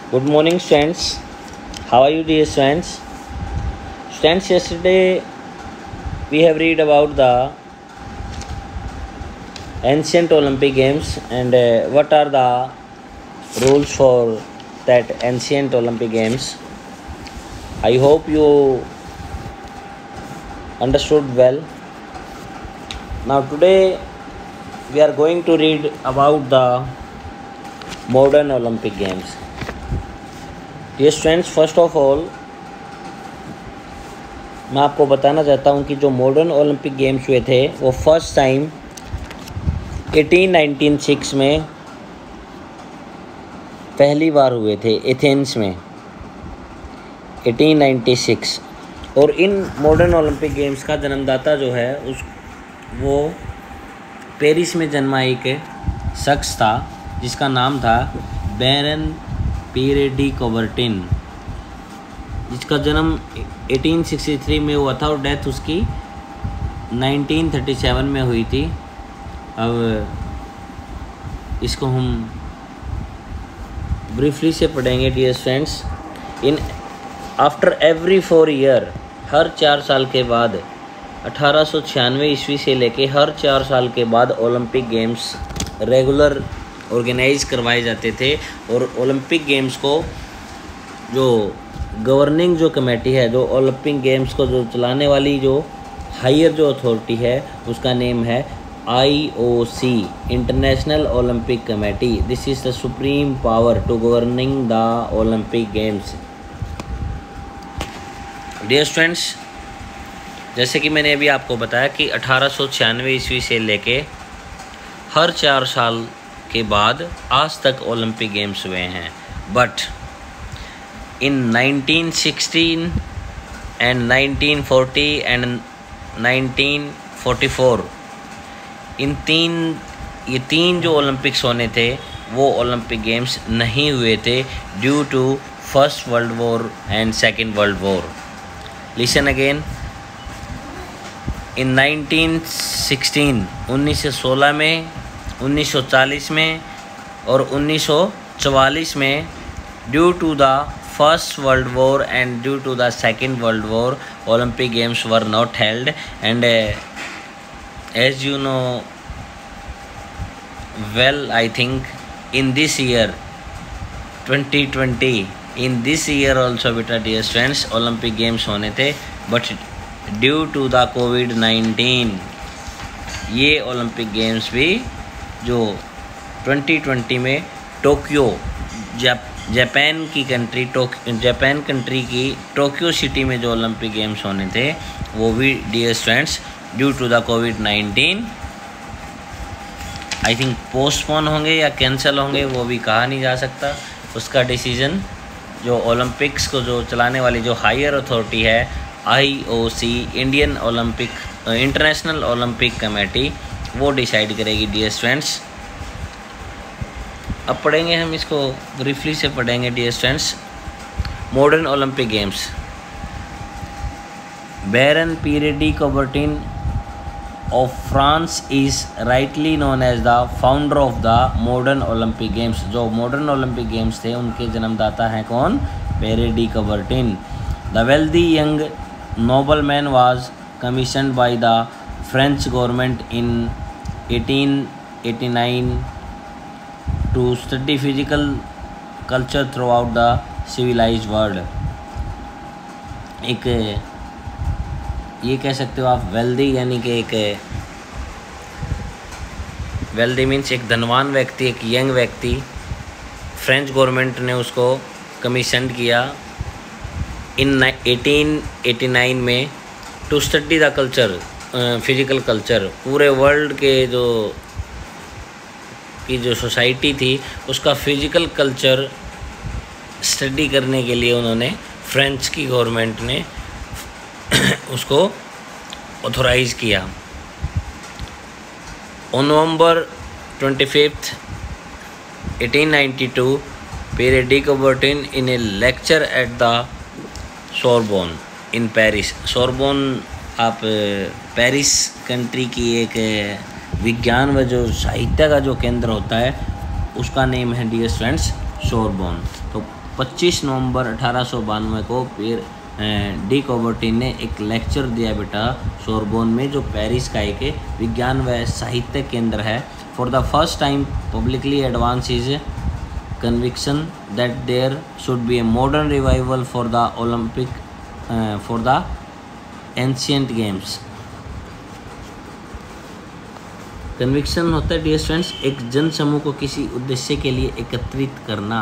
Good morning, students. How are you, dear students? Students, yesterday we have read about the ancient Olympic Games and what are the rules for that ancient Olympic Games. I hope you understood well. Now today we are going to read about the modern Olympic Games. Dear students, first of all मैं आपको बताना चाहता हूँ कि जो modern Olympic games हुए थे वो फर्स्ट टाइम 1896 में पहली बार हुए थे एथेंस में 1896। और इन मॉडर्न ओलंपिक गेम्स का जन्मदाता जो है वो पेरिस में जन्मा एक शख्स था जिसका नाम था बैरन पीरे डी कूबरटिन, जिसका जन्म 1863 में हुआ था और डेथ उसकी 1937 में हुई थी। अब इसको हम ब्रीफली से पढ़ेंगे dear friends. In after every 4 year, हर 4 साल के बाद 1896 ईस्वी से लेके हर 4 साल के बाद ओलंपिक गेम्स रेगुलर ऑर्गेनाइज करवाए जाते थे। और ओलंपिक गेम्स को जो गवर्निंग जो कमेटी है, जो ओलंपिक गेम्स को जो चलाने वाली जो हायर जो अथॉरिटी है उसका नेम है IOC, International Olympic Committee. This is the supreme power to governing the Olympic games. Dear students, जैसे कि मैंने अभी आपको बताया कि 1896 ईस्वी से लेके हर 4 साल के बाद आज तक ओलंपिक गेम्स हुए हैं। बट इन 1916 एंड 1940 एंड 1944 ये तीन जो ओलंपिक्स होने थे वो ओलंपिक गेम्स नहीं हुए थे due to first world war and second world war. Listen again, in 1916 1916 में, 1940 में और 1944 में due to the first world war and due to the second world war Olympic games were not held. And as you know well, I think in this year 2020, in this year also beta dear friends Olympic games होने थे, but due to the COVID-19 ये Olympic games भी जो 2020 में Tokyo Japan country की Tokyo city में जो Olympic games होने थे वो भी dear students due to the COVID-19 I think postpone होंगे या कैंसिल होंगे वो भी कहा नहीं जा सकता। उसका डिसीजन जो ओलंपिक्स को जो चलाने वाली जो हायर अथॉरिटी है IOC, इंटरनेशनल ओलंपिक कमेटी, वो डिसाइड करेगी डियर स्टूडेंट्स। अब पढ़ेंगे हम इसको ब्रीफली से पढ़ेंगे dear students. Modern Olympic games, baron Pierre de Coubertin of France is rightly known as the founder of the modern Olympic Games। जो मॉडर्न ओलंपिक गेम्स थे उनके जन्मदाता हैं कौन? पीरे de कूबरटिन। The wealthy young nobleman was commissioned by the French government in 1889 to study physical culture throughout the civilized world। एक ये कह सकते हो आप वेल्दी, यानी कि एक वेल्दी मीन्स एक धनवान व्यक्ति, एक यंग व्यक्ति। फ्रेंच गवर्नमेंट ने उसको कमीशन किया इन 1889 में to study the culture, physical culture. पूरे वर्ल्ड के जो सोसाइटी थी उसका फिजिकल कल्चर स्टडी करने के लिए उन्होंने फ्रेंच की गवर्नमेंट ने उसको ऑथोराइज किया। On November 25, 1892 Pierre de Coubertin in a lecture at the Sorbonne in Paris. Sorbonne आप पेरिस कंट्री की एक विज्ञान व जो साहित्य का जो केंद्र होता है उसका नेम है डियर स्टूडेंट्स सोरबोन। तो 25 नवंबर 1892 को फिर डी कॉबर्टिन ने एक लेक्चर दिया बेटा सोरबोन में, जो पेरिस का एक विज्ञान व साहित्य केंद्र है। For the first time publicly advance is conviction that there should be a modern revival for the Olympic for the ancient games। Conviction होता है डियर स्टूडेंट्स एक जन समूह को किसी उद्देश्य के लिए एकत्रित करना।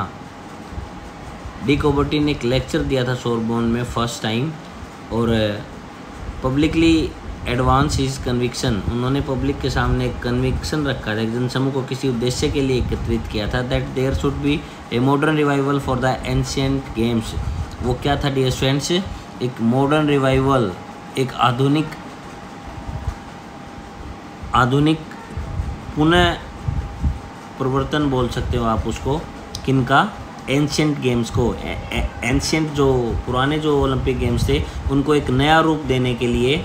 डी कॉबर्टिन ने एक लेक्चर दिया था सोरबोन में फर्स्ट टाइम, और पब्लिकली एडवांस इज कन्विक्शन, उन्होंने पब्लिक के सामने एक कन्विक्शन रखा था, एक जनसमूह को किसी उद्देश्य के लिए एकत्रित किया था, that there should be a modern revival for the ancient games. वो क्या था डियर स्टूडेंट्स, एक मॉडर्न रिवाइवल, एक आधुनिक पुनः प्रवर्तन बोल सकते हो आप उसको, किनका, एंशिएंट गेम्स को। एंशिएंट जो पुराने जो ओलंपिक गेम्स थे उनको एक नया रूप देने के लिए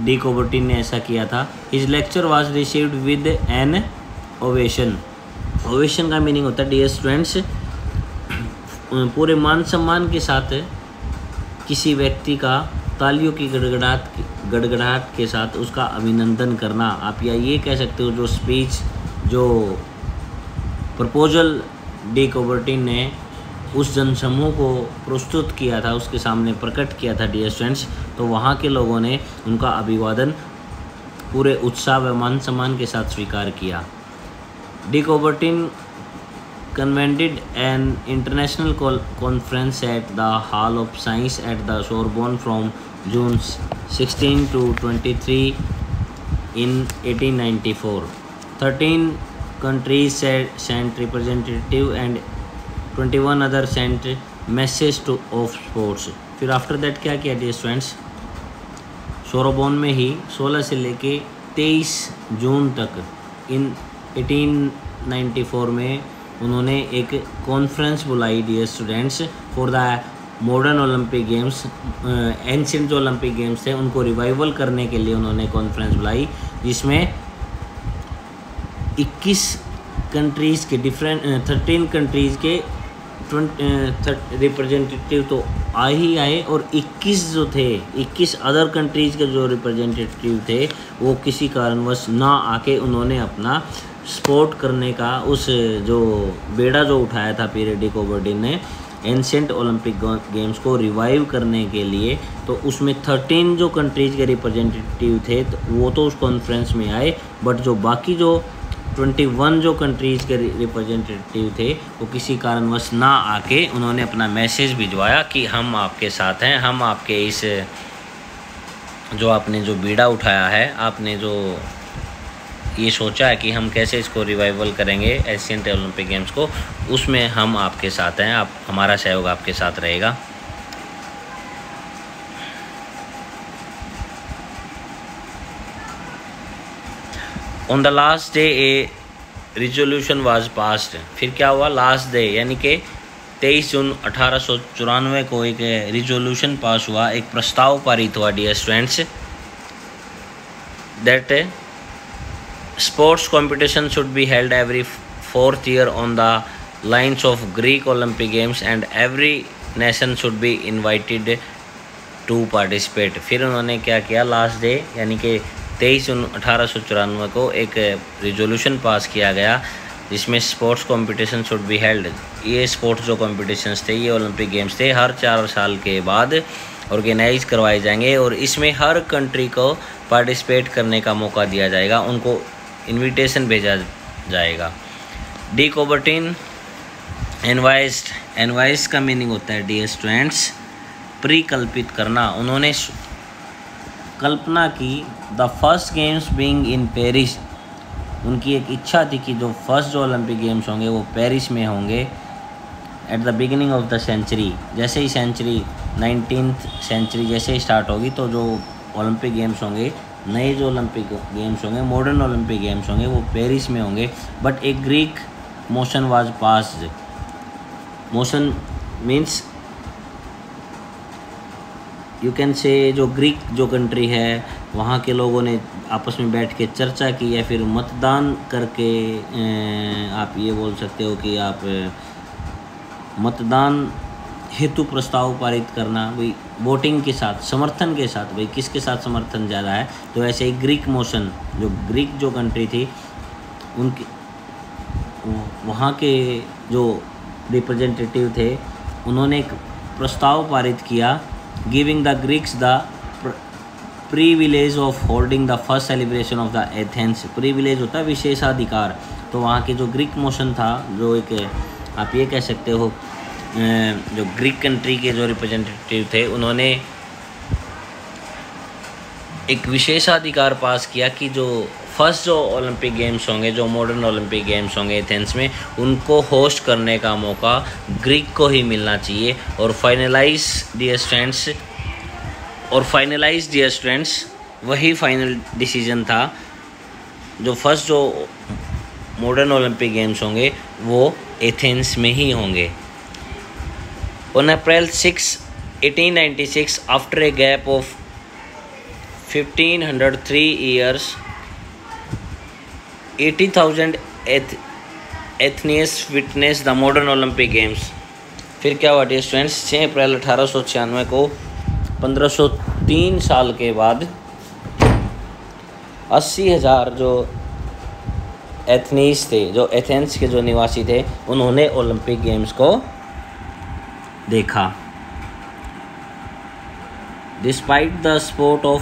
डी कॉबर्टिन ने ऐसा किया था। His lecture was received with an ovation. Ovation का मीनिंग होता है डियर स्टूडेंट्स पूरे मान सम्मान के साथ किसी व्यक्ति का तालियों की गड़गड़ाहट के साथ उसका अभिनंदन करना। आप या ये कह सकते हो जो स्पीच, जो प्रपोजल डी कॉबर्टिन ने उस जनसमूह को प्रस्तुत किया था, उसके सामने प्रकट किया था डियर स्टूडेंट्स, तो वहाँ के लोगों ने उनका अभिवादन पूरे उत्साह व मान सम्मान के साथ स्वीकार किया। De Coubertin convened an international conference at the Hall of Science at the Sorbonne from June 16 to 23 in 1894. 13 countries sent representative and 21 other sent message to of sports। फिर आफ्टर दैट क्या किया डियर स्टूडेंट्स, सोरबोन में ही 16 से लेके 23 जून तक इन 1894 में उन्होंने एक कॉन्फ्रेंस बुलाई dear students for the modern Olympic games. Ancient जो ओलंपिक गेम्स थे उनको रिवाइवल करने के लिए उन्होंने कॉन्फ्रेंस बुलाई, जिसमें 21 कंट्रीज़ के 13 कंट्रीज़ के रिप्रेजेंटेटिव तो आ ही आए, और 21 जो थे 21 अदर कंट्रीज़ के जो रिप्रेजेंटेटिव थे वो किसी कारणवश ना आके उन्होंने अपना सपोर्ट करने का उस जो बेड़ा जो उठाया था पीरियड डी कॉबर्टिन ने एंशिएंट ओलंपिक गेम्स को रिवाइव करने के लिए। तो उसमें 13 जो कंट्रीज़ के रिप्रेजेंटेटिव थे तो वो तो उस कॉन्फ्रेंस में आए, बट जो बाकी जो 21 जो कंट्रीज़ के रिप्रेजेंटेटिव थे वो किसी कारणवश ना आके उन्होंने अपना मैसेज भिजवाया कि हम आपके साथ हैं, हम आपके इस जो आपने जो बीड़ा उठाया है, आपने जो ये सोचा है कि हम कैसे इसको रिवाइवल करेंगे एशियन ओलंपिक गेम्स को, उसमें हम आपके साथ हैं, आप हमारा सहयोग आपके साथ रहेगा। On the last day A resolution was passed. फिर क्या हुआ, लास्ट डे यानी कि 23 जून 1894 को एक रिजोल्यूशन पास हुआ, एक प्रस्ताव पारित हुआ dear students, that sports competition should be held every 4th year on the lines of Greek Olympic Games and every nation should be invited to participate। फिर उन्होंने क्या किया, लास्ट डे यानी कि 23 जून 1894 को एक रिजोल्यूशन पास किया गया जिसमें sports competition should be held. ये स्पोर्ट्स जो कॉम्पिटिशन्स थे, ये ओलंपिक गेम्स थे, हर 4 साल के बाद ऑर्गेनाइज करवाए जाएंगे और इसमें हर कंट्री को पार्टिसिपेट करने का मौका दिया जाएगा, उनको इनविटेशन भेजा जाएगा। डी कॉबर्टिन एनवाइस का मीनिंग होता है डियर स्टूडेंट्स परिकल्पित करना। उन्होंने कल्पना की the first games being in Paris. उनकी एक इच्छा थी कि जो फर्स्ट जो ओलंपिक गेम्स होंगे वो पेरिस में होंगे at the beginning of the century. जैसे ही सेंचुरी 19th सेंचुरी जैसे ही स्टार्ट होगी तो जो ओलंपिक गेम्स होंगे, नए जो ओलंपिक गेम्स होंगे, मॉडर्न ओलंपिक गेम्स होंगे, वो पेरिस में होंगे। But A Greek motion was passed. Motion means you can say जो ग्रीक जो कंट्री है वहाँ के लोगों ने आपस में बैठ के चर्चा की या फिर मतदान करके आप ये बोल सकते हो कि आप मतदान हेतु प्रस्ताव पारित करना, भाई वोटिंग के साथ, समर्थन के साथ, भाई किसके साथ समर्थन ज़्यादा है। तो ऐसे ही ग्रीक मोशन, जो ग्रीक जो कंट्री थी उनकी, वहाँ के जो रिप्रेजेंटेटिव थे उन्होंने एक प्रस्ताव पारित किया, giving the Greeks the privilege of holding the first celebration of the Athens. Privilege होता है विशेषाधिकार। तो वहाँ के जो ग्रीक मोशन था, जो एक आप ये कह सकते हो जो ग्रीक कंट्री के जो रिप्रेजेंटेटिव थे, उन्होंने एक विशेषाधिकार पास किया कि जो फर्स्ट जो ओलंपिक गेम्स होंगे, जो मॉडर्न ओलंपिक गेम्स होंगे एथेंस में, उनको होस्ट करने का मौका ग्रीक को ही मिलना चाहिए। और फाइनलाइज डियर स्टूडेंट्स वही फाइनल डिसीजन था। जो फर्स्ट जो मॉडर्न ओलंपिक गेम्स होंगे वो एथेंस में ही होंगे। On April 6, 1896, after a gap of 1503 years, 80,000 Athenians witness the modern Olympic games. फिर क्या हुआ डियर स्टूडेंट्स, 6 अप्रैल 1896 को 1503 साल के बाद 80,000 जो एथनीस थे, जो एथेंस के जो निवासी थे, उन्होंने ओलंपिक गेम्स को देखा। Despite the support of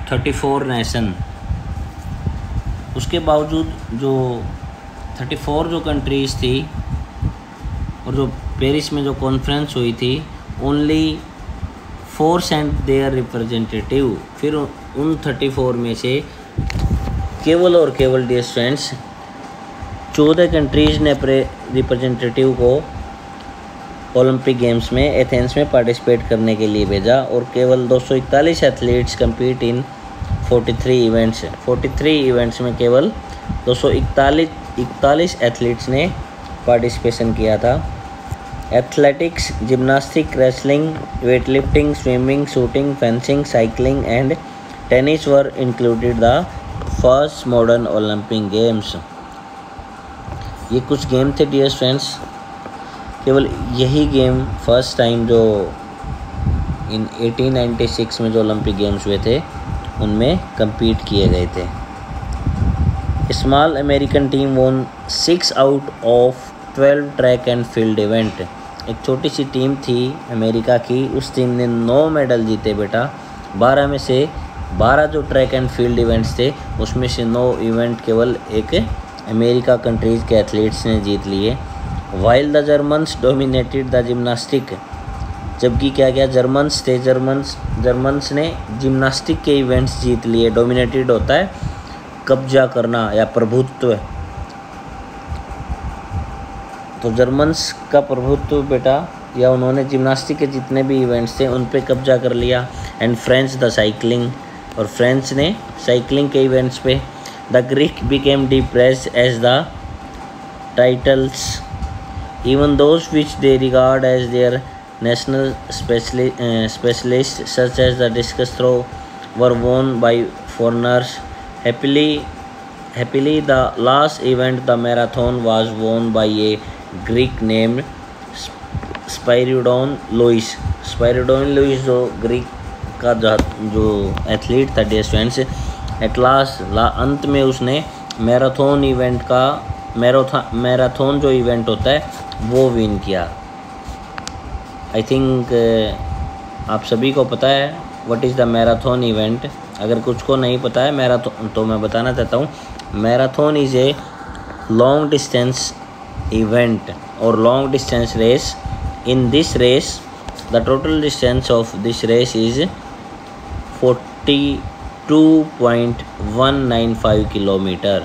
34 nation, उसके बावजूद जो 34 जो कंट्रीज़ थी और जो पेरिस में जो कॉन्फ्रेंस हुई थी, ओनली 4 सेंट देयर रिप्रेजेंटेटिव। फिर उन 34 में से केवल और केवल डियर स्टूडेंट्स 14 कंट्रीज़ ने अपने रिप्रेजेंटेटिव को ओलंपिक गेम्स में एथेंस में पार्टिसिपेट करने के लिए भेजा। और केवल 241 athletes compete in 43 events. 43 events में केवल 241 एथलीट्स ने पार्टिसिपेशन किया था। Athletics, gymnastic, wrestling, weight lifting, swimming, shooting, fencing, cycling and tennis were included the first modern Olympic games. ये कुछ गेम थे डियर फ्रेंड्स। केवल यही गेम फर्स्ट टाइम जो इन 1896 में जो ओलंपिक गेम्स हुए थे उनमें compete किए गए थे। Small American team von 6 out of 12 track and field event. एक छोटी सी टीम थी अमेरिका की, उस टीम ने 9 मेडल जीते बेटा। 12 में से 12 जो ट्रैक एंड फील्ड इवेंट्स थे उसमें से 9 इवेंट केवल एक अमेरिका कंट्रीज़ के एथलीट्स ने जीत लिए। While the Germans dominated the gymnastic, जबकि क्या क्या जर्मन्स थे, जर्मन्स ने जिम्नास्टिक के इवेंट्स जीत लिए। डोमिनेटेड होता है कब्जा करना या प्रभुत्व, तो जर्मन्स का प्रभुत्व बेटा, या उन्होंने जिम्नास्टिक के जितने भी इवेंट्स थे उन पे कब्जा कर लिया। एंड फ्रेंच द साइकिलिंग, और फ्रेंच ने साइकिलिंग के इवेंट्स पे। The Greek became depressed as the titles even those which they regard as their national specialists, such as the discus throw, were won by foreigners. Happily, the last event, the marathon, was won by a Greek named Spyridon Louis. Spyridon Louis जो Greek का जो athlete था dear students, at last अंत में उसने marathon जो event होता है वो विन किया। आई थिंक आप सभी को पता है what is the marathon event. अगर कुछ को नहीं पता है मैराथन, तो मैं बताना चाहता हूँ। Marathon is a long distance event और long distance race. In this race the total distance of this race is 42.195 kilometre.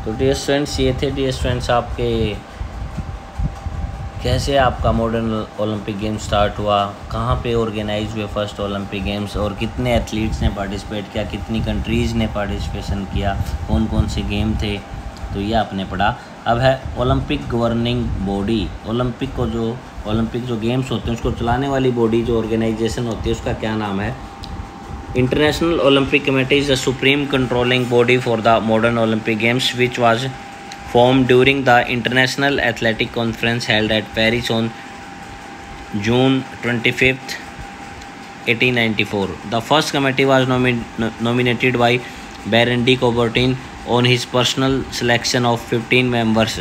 तो डियर स्टूडेंट्स ये थे डियर स्टूडेंट्स आपके कैसे आपका मॉडर्न ओलंपिक गेम स्टार्ट हुआ, कहाँ पे ऑर्गेनाइज हुए फर्स्ट ओलंपिक गेम्स, और कितने एथलीट्स ने पार्टिसिपेट किया, कितनी कंट्रीज़ ने पार्टिसिपेशन किया, कौन कौन से गेम थे, तो ये आपने पढ़ा। अब है ओलंपिक गवर्निंग बॉडी। ओलंपिक जो गेम्स होते हैं उसको चलाने वाली बॉडी, जो ऑर्गेनाइजेशन होती है, उसका क्या नाम है? International Olympic Committee is the supreme controlling body for the modern Olympic Games, which was formed during the International Athletic Conference held at Paris on June 25th, 1894. The first committee was nominated by Baron de Coubertin on his personal selection of 15 members.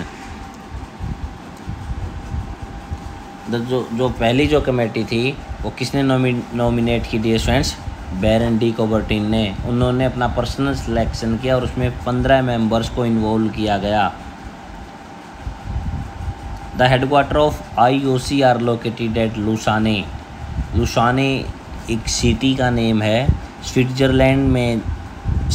जो पहली जो committee थी वो किसने nominate की dear students? बैरन D Coubertin ने। उन्होंने अपना पर्सनल सिलेक्शन किया और उसमें 15 मेंबर्स को इन्वॉल्व किया गया। The headquarter of IOC are located at Lausanne. Lausanne एक सिटी का नेम है, स्विट्ज़रलैंड में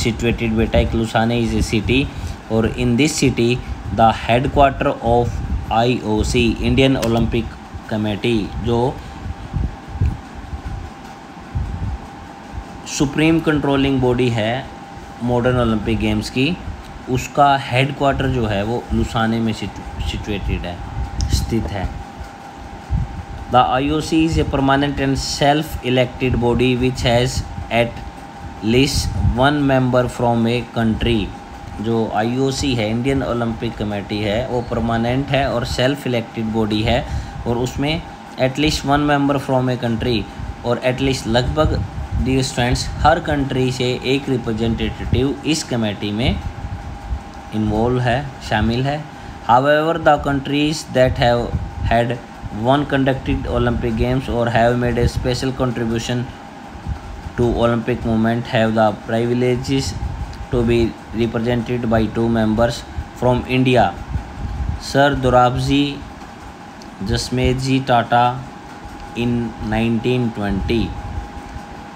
सिचुएटेड बेटा एक लुसाने इज ए सिटी। और in this city the headquarter of IOC Indian Olympic Committee, जो सुप्रीम कंट्रोलिंग बॉडी है मॉडर्न ओलंपिक गेम्स की, उसका हेडक्वार्टर जो है वो लुसाने में सिचुएटेड है, स्थित है। The IOC is a permanent and self elected body which has at least one member from a country. जो IOC है, इंडियन ओलंपिक कमेटी है, वो परमानेंट है और सेल्फ इलेक्टेड बॉडी है और उसमें at least one member from a country और एटलीस्ट लगभग डियर स्टूडेंट्स हर कंट्री से एक रिप्रेजेंटेटिव इस कमेटी में इन्वॉल्व है, शामिल है। However the countries that have had one conducted Olympic games और have made a special contribution to Olympic movement have the privileges to be represented by 2 members from India, Sir Dorabji Jasmedji Tata in 1920।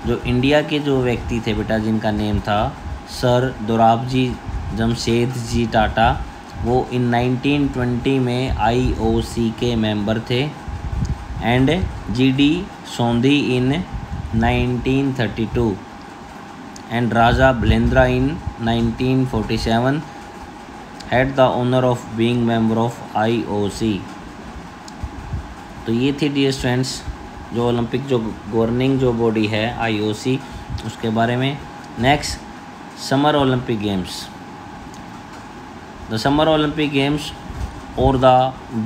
जो India के जो व्यक्ति थे बेटा जिनका name था sir Dorabji Jamsetji Tata, वो इन 1920 में IOC के मेंबर थे। And GD Sondhi in 1932 and Raja Bhlendra in 1947 had the honor of being member of IOC। तो ये थी डियर स्टूडेंट्स जो ओलंपिक जो गवर्निंग जो बॉडी है IOC उसके बारे में। Next summer Olympic games. The summer Olympic games और the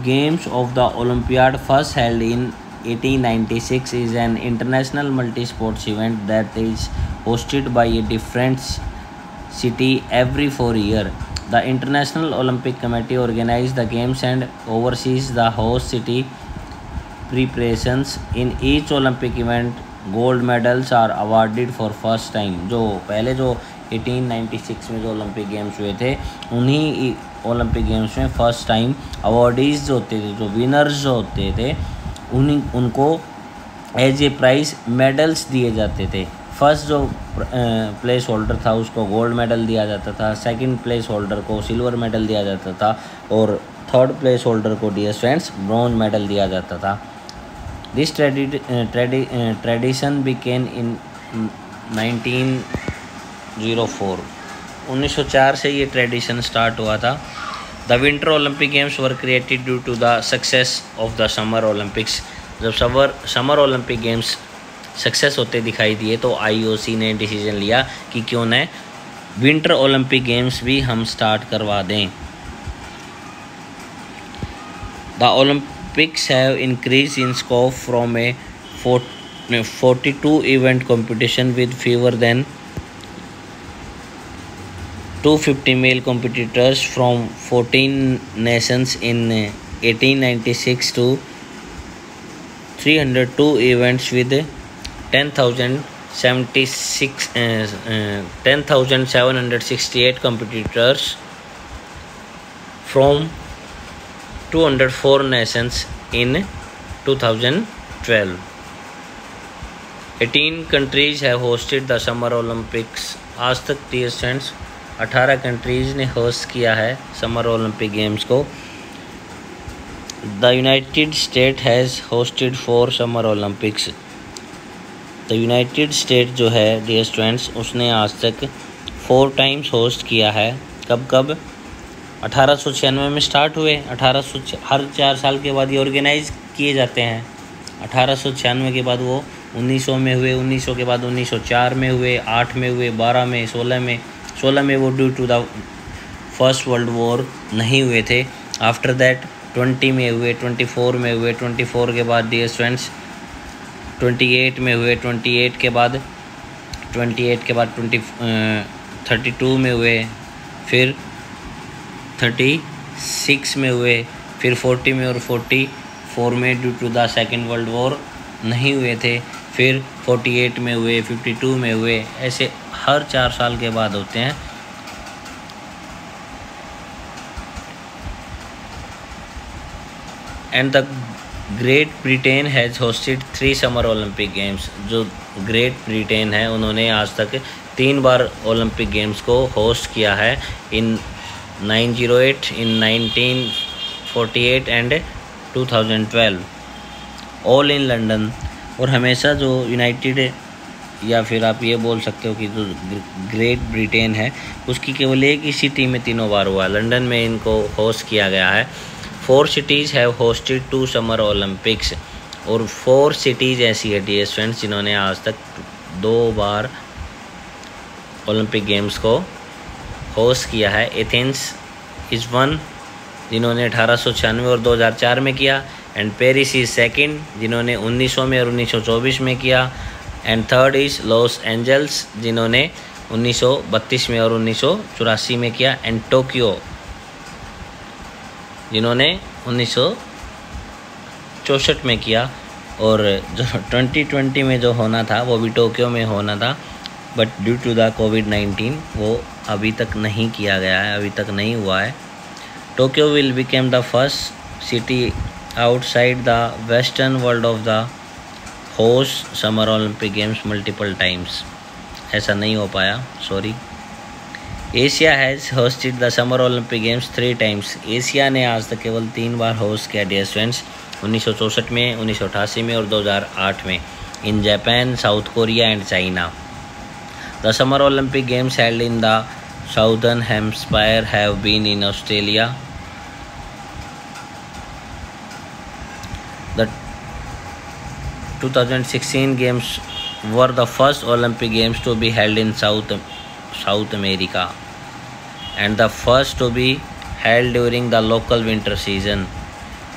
games of the Olympiad first held in 1896 is an international multi-sports event that is hosted by a different city every 4 years. The International Olympic Committee organizes the games and oversees the host city preparations. In each Olympic event, gold medals are awarded for first time। जो पहले जो 1896 में जो Olympic games हुए थे उन्हीं Olympic games में first time awardees जो होते थे, जो विनर्स जो होते थे उनको एज ए प्राइज़ मेडल्स दिए जाते थे। फर्स्ट जो प्लेस होल्डर था उसको गोल्ड मेडल दिया जाता था, सेकंड प्लेस होल्डर को सिल्वर मेडल दिया जाता था और थर्ड प्लेस होल्डर को डियर स्टूडेंट्स ब्रॉन्ज मेडल दिया जाता था। This tradition began in 1904। 1904 से ये ट्रेडिशन स्टार्ट हुआ था। The winter Olympic games were created due to the success of the summer Olympics. जब समर ओलंपिक गेम्स सक्सेस होते दिखाई दिए तो IOC ने डिसीजन लिया कि क्यों न विंटर ओलंपिक गेम्स भी हम स्टार्ट करवा दें। The Olympics have increase in scope from A 42 event competition with fewer than 250 male competitors from 14 nations in 1896 to 302 events with 10,768 competitors from 204 nations in 2012. 18 countries have hosted the Summer Olympics। आज तक dear students 18 countries ने host किया है summer Olympic games को। The United state has hosted 4 summer Olympics. The United state जो है dear students उसने आज तक 4 टाइम्स होस्ट किया है। कब 1896 में स्टार्ट हुए, 1800 हर 4 साल के बाद ये ऑर्गेनाइज किए जाते हैं। 1896 के बाद वो 1900 में हुए, 1900 के बाद 1904 में हुए, 8 में हुए, 12 में, 16 में वो due to the first world War नहीं हुए थे। आफ्टर दैट 20 में हुए, 24 में हुए, 24 के बाद डियर फ्रेंड्स 28 में हुए, 28 के बाद 32 में हुए, फिर 36 में हुए, फिर 40 में, और 44 में due to the second world War नहीं हुए थे, फिर 48 में हुए, 52 में हुए, ऐसे हर 4 साल के बाद होते हैं। And the great Britain has hosted 3 summer Olympic games. जो ग्रेट ब्रिटेन है उन्होंने आज तक 3 बार ओलंपिक गेम्स को होस्ट किया है, इन 908, इन 1948 एंड 2012, ऑल इन लंदन। और हमेशा जो यूनाइटेड, या फिर आप ये बोल सकते हो कि जो ग्रेट ब्रिटेन है उसकी केवल एक ही सिटी में 3 बार हुआ, लंदन में इनको होस्ट किया गया है। 4 cities have hosted 2 summer Olympics, और 4 cities ऐसी है डियर फ्रेंड्स जिन्होंने आज तक 2 बार ओलंपिक गेम्स को होस्ट किया है। एथेंस इज़ 1 जिन्होंने 1896 और 2004 में किया, एंड पेरिस इज़ 2 जिन्होंने 1900 में और 1924 में किया, and 3rd is Los Angeles जिन्होंने 1932 में और 1984 में किया, एंड टोक्यो जिन्होंने 1964 में किया। और जो 2020 में जो होना था वो भी टोक्यो में होना था, बट ड्यू टू द कोविड-19 वो अभी तक नहीं किया गया है, अभी तक नहीं हुआ है। Tokyo will became the first city outside the western world of the host summer Olympic games multiple times. ऐसा नहीं हो पाया, sorry. Asia has hosted the summer Olympic games 3 times. Asia ने आज तक केवल 3 बार होस्ट किया डियर फ्रेंड्स, 1964 में, 1988 में और 2008 में, in Japan, south Korea and China. The summer Olympic games held in the southern hemisphere have been in Australia. The 2016 games were the first Olympic games to be held in South America, and the first to be held during the local winter season.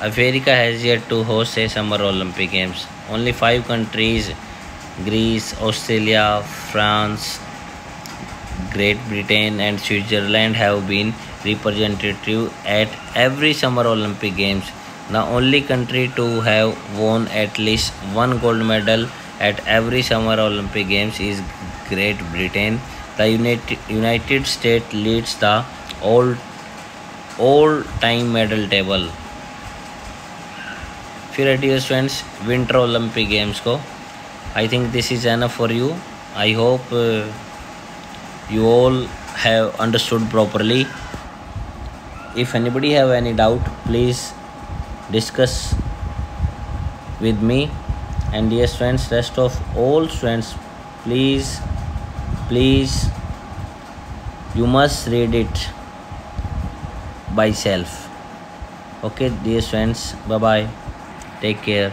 Africa has yet to host a summer Olympic games. Only 5 countries, Greece, Australia, France, Great Britain and Switzerland, have been representative at every summer Olympic games. The only country to have won at least 1 gold medal at every summer Olympic games is Great Britain. The United States leads the all-time medal table. फिर dear friends winter Olympic games को, I think this is enough for you. I hope you all have understood properly. If anybody have any doubt, please discuss with me. And dear friends, rest of all students, please you must read it by self. Okay dear friends, bye bye, take care.